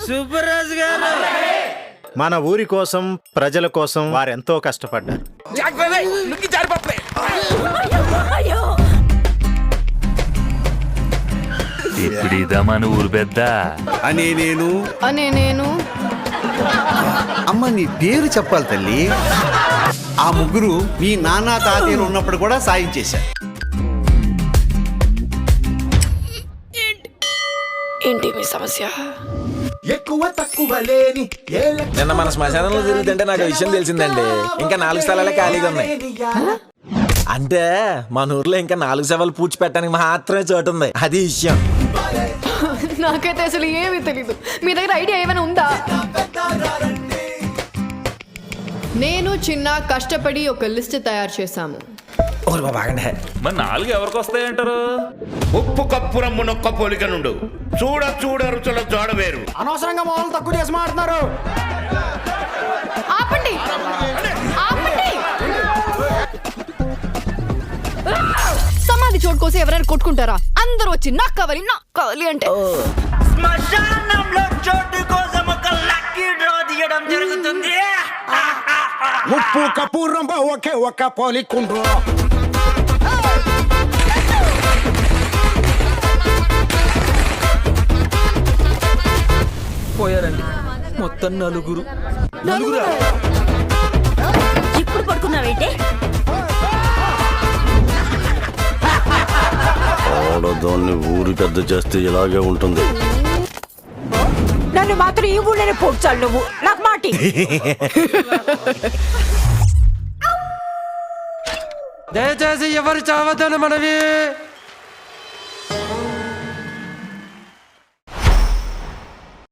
సుబ్బరాజు గారు మన ఊరి కోసం ప్రజల కోసం వారెంతో కష్టపడ్డారు. ఇప్పుడు ఇదా మన ఊరు పెద్ద అనే నేను అమ్మ నీ పేరు చెప్పాలి తల్లి. ఆ ముగ్గురు మీ నాన్న తాతయ్యలు ఉన్నప్పుడు కూడా సాయం చేశారు. ఏంటి మీ సమస్య? ఎక్కువ తక్కువ లేని నిన్న మన శ్మశానంలో తిరుగుతుంటే నాకు విషయం తెలిసిందండి. ఇంకా 4 స్థలాలే ఖాళీగా ఉన్నాయి. అంటే మన ఊర్లో ఇంకా 4 శవాలు పూడ్చి పెట్టడానికి మాత్రమే చోటు ఉంది. అది విషయం. నాకైతే అసలు ఏమీ తెలీదు. మీ దగ్గర ఐడియా ఏమైనా ఉందా? నేను చిన్న కష్టపడి ఒక లిస్ట్ తయారు చేశాము. మరి 4 ఎవరికి వస్తాయంటారు? ఉప్పు కప్పు రమ్ము నొక్క పోలిక నుండు చూడ రుచుల జోడ వేరు. అనవసరంగా మొదలు తక్కువ చేసి మాట్లాడుతున్నారు. ఆపండి ఆపండి. సమాధి చోటు కోసం ఎవరైనా కొట్టుకుంటారా? అందరూ వచ్చి నాకు కావాలి అంటే శ్మశానంలో చోటు కోసం ఒక లక్కీ డ్రా తీయడం జరుగుతుంది. ఉప్పు కప్పు రమ్ము ఒకే ఒక్క పోలికుండ్రు. పోయారండి మొత్తం నలుగురు. ఇప్పుడు పడుకున్నావేంటే? ఆడదాన్ని ఊరి పెద్ద చేస్తే ఇలాగే ఉంటుంది. నన్ను మాత్రం ఈ ఊళ్ళోనే పోడ్చాలి నువ్వు. నాకు మాటి. దయచేసి ఎవరు చావద్దని మనవి.